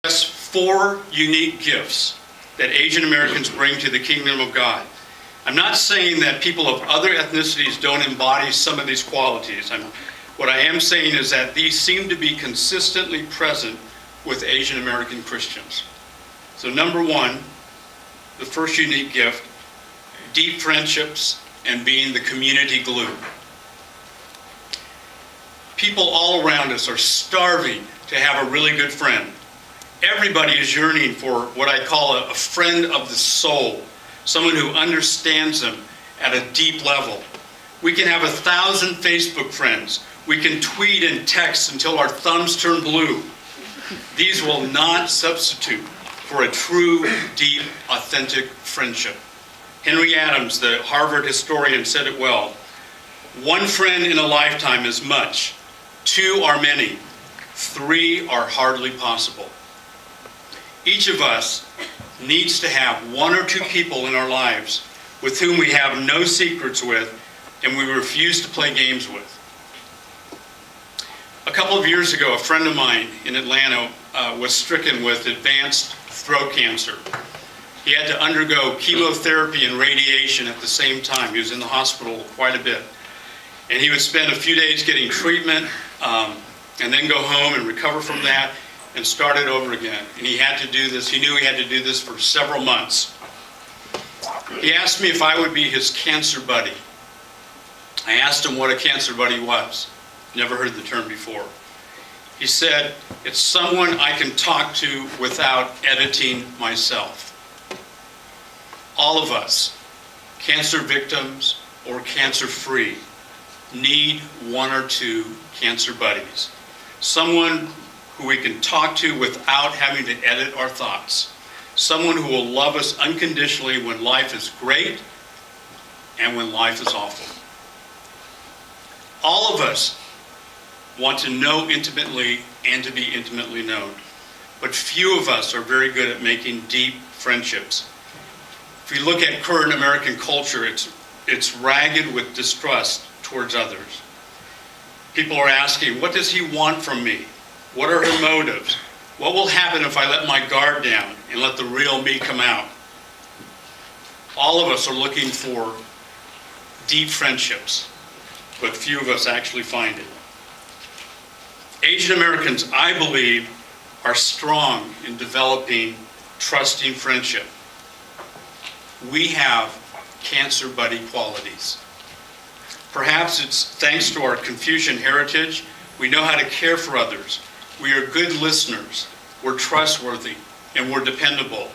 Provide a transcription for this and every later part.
4 unique gifts that Asian Americans bring to the kingdom of God. I'm not saying that people of other ethnicities don't embody some of these qualities. What I am saying is that these seem to be consistently present with Asian American Christians. So number 1, the first unique gift, deep friendships and being the community glue. People all around us are starving to have a really good friend. Everybody is yearning for what I call a friend of the soul, someone who understands them at a deep level. We can have 1,000 Facebook friends. We can tweet and text until our thumbs turn blue. These will not substitute for a true, deep, authentic friendship. Henry Adams, the Harvard historian, said it well. 1 friend in a lifetime is much. 2 are many. 3 are hardly possible. Each of us needs to have 1 or 2 people in our lives with whom we have no secrets with and we refuse to play games with. A couple of years ago, a friend of mine in Atlanta was stricken with advanced throat cancer. He had to undergo chemotherapy and radiation at the same time. He was in the hospital quite a bit. And he would spend a few days getting treatment and then go home and recover from that and start it over again. And he had to do this. He knew he had to do this for several months. He asked me if I would be his cancer buddy. I asked him what a cancer buddy was. Never heard the term before. He said, it's someone I can talk to without editing myself. All of us, cancer victims or cancer-free, need 1 or 2 cancer buddies. Someone who we can talk to without having to edit our thoughts. Someone who will love us unconditionally when life is great and when life is awful. All of us want to know intimately and to be intimately known, but few of us are very good at making deep friendships. If you look at current American culture, it's ragged with distrust towards others. People are asking, what does he want from me? What are her motives? What will happen if I let my guard down and let the real me come out? All of us are looking for deep friendships, but few of us actually find it. Asian Americans, I believe, are strong in developing trusting friendship. We have cancer buddy qualities. Perhaps it's thanks to our Confucian heritage. We know how to care for others. We are good listeners. We're trustworthy and we're dependable.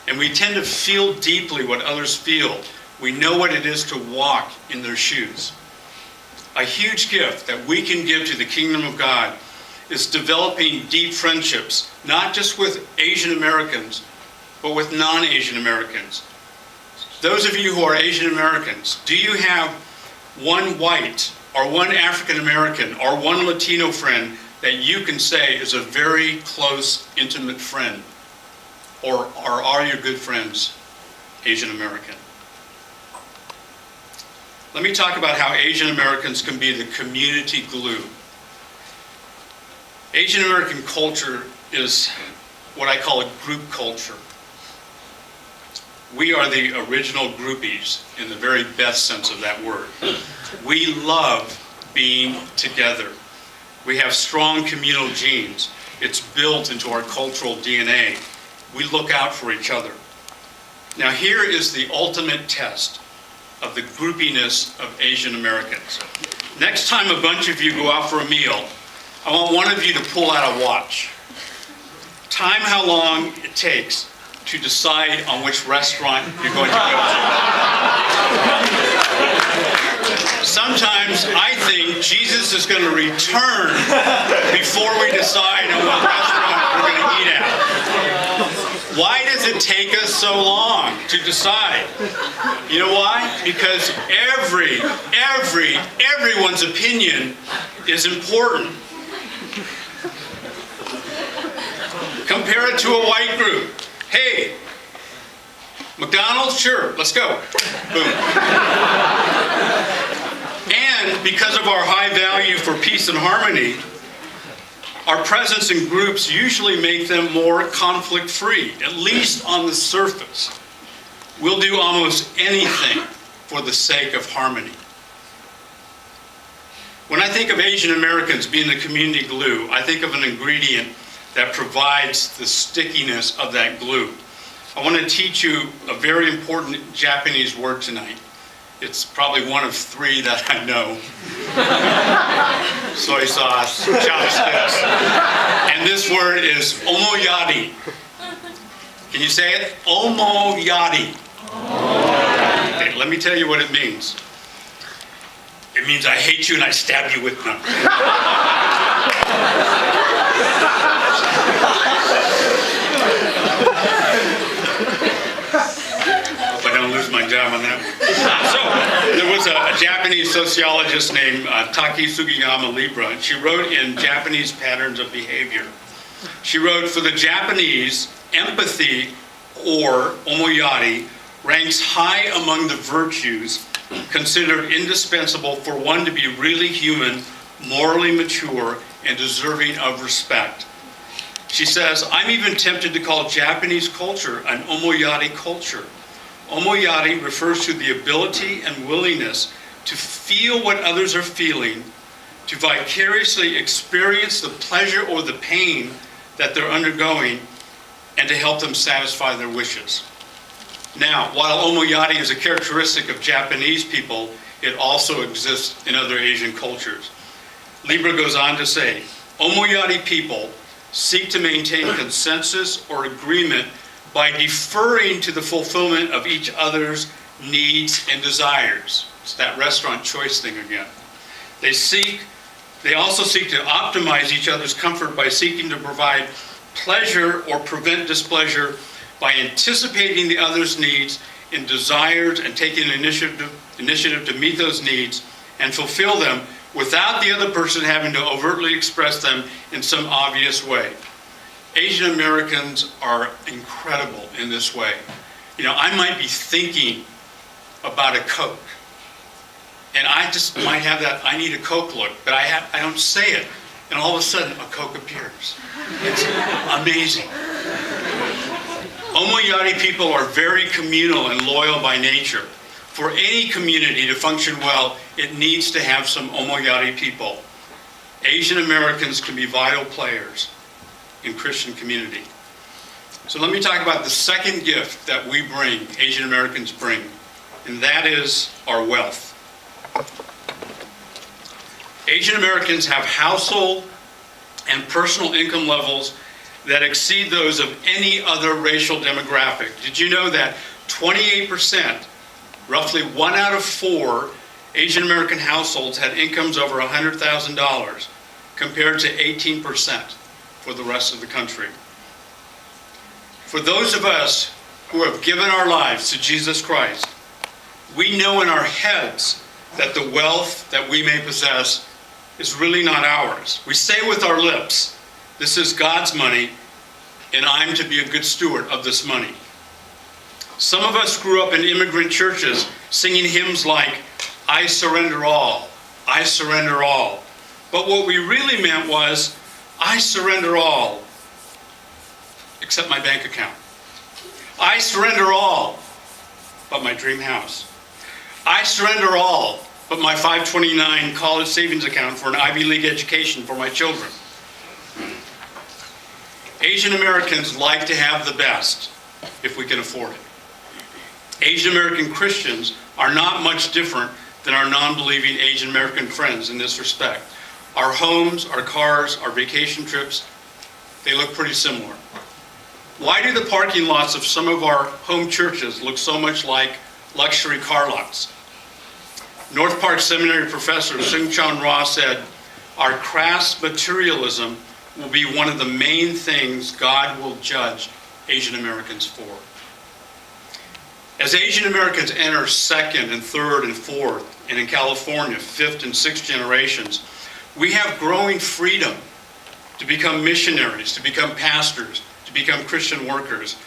And we tend to feel deeply what others feel. We know what it is to walk in their shoes. A huge gift that we can give to the kingdom of God is developing deep friendships, not just with Asian Americans, but with non-Asian Americans. Those of you who are Asian Americans, do you have 1 white or 1 African American or 1 Latino friend that you can say is a very close, intimate friend? Or are your good friends Asian American? Let me talk about how Asian Americans can be the community glue. Asian American culture is what I call a group culture. We are the original groupies in the very best sense of that word. We love being together. We have strong communal genes. It's built into our cultural DNA. We look out for each other. Now here is the ultimate test of the groupiness of Asian Americans. Next time a bunch of you go out for a meal, I want one of you to pull out a watch. Time how long it takes to decide on which restaurant you're going to go to. Sometimes I think Jesus is going to return before we decide on what restaurant we're going to eat at. Why does it take us so long to decide? You know why? Because everyone's opinion is important. Compare it to a white group. Hey, McDonald's? Sure, let's go. Boom. And because of our high value for peace and harmony, Our presence in groups usually make them more conflict-free, at least on the surface. We'll do almost anything for the sake of harmony. When I think of Asian Americans being the community glue, I think of an ingredient that provides the stickiness of that glue. I want to teach you a very important Japanese word tonight. It's probably one of three that I know. Soy sauce, chopsticks. And this word is omoyari. Can you say it? Omoyari. Okay, let me tell you what it means. It means I hate you and I stab you with them. Hope I don't lose my job on that one. So, there was a Japanese sociologist named Taki Sugiyama Libra, and she wrote in Japanese Patterns of Behavior. She wrote, for the Japanese, empathy, or omoyari, ranks high among the virtues considered indispensable for one to be really human, morally mature, and deserving of respect. She says, I'm even tempted to call Japanese culture an omoyari culture. Omoyari refers to the ability and willingness to feel what others are feeling, to vicariously experience the pleasure or the pain that they're undergoing, and to help them satisfy their wishes. Now, while omoyari is a characteristic of Japanese people, it also exists in other Asian cultures. Libra goes on to say, omoyari people seek to maintain consensus or agreement by deferring to the fulfillment of each other's needs and desires. It's that restaurant choice thing again. They also seek to optimize each other's comfort by seeking to provide pleasure or prevent displeasure by anticipating the other's needs and desires and taking initiative to meet those needs and fulfill them without the other person having to overtly express them in some obvious way. Asian Americans are incredible in this way. You know, I might be thinking about a Coke, and I just might have that I need a Coke look, but I don't say it, and all of a sudden a Coke appears. It's amazing. Omoyari people are very communal and loyal by nature. For any community to function well, it needs to have some omoyari people. Asian Americans can be vital players in Christian community. So let me talk about the second gift that we bring, Asian Americans bring, and that is our wealth. Asian Americans have household and personal income levels that exceed those of any other racial demographic. Did you know that 28%, roughly 1 out of 4 Asian American households had incomes over $100,000 compared to 18% for the rest of the country? For those of us who have given our lives to Jesus Christ, we know in our heads that the wealth that we may possess is really not ours. We say with our lips, this is God's money, and I'm to be a good steward of this money. Some of us grew up in immigrant churches singing hymns like, I surrender all, I surrender all. But what we really meant was, I surrender all, except my bank account. I surrender all, but my dream house. I surrender all, but my 529 college savings account for an Ivy League education for my children. Asian Americans like to have the best, if we can afford it. Asian American Christians are not much different than our non-believing Asian American friends in this respect. Our homes, our cars, our vacation trips, they look pretty similar. Why do the parking lots of some of our home churches look so much like luxury car lots? North Park Seminary professor Seung-Chan Ra said, our crass materialism will be one of the main things God will judge Asian Americans for. As Asian Americans enter second and third and fourth, and in California, fifth and sixth generations, we have growing freedom to become missionaries, to become pastors, to become Christian workers.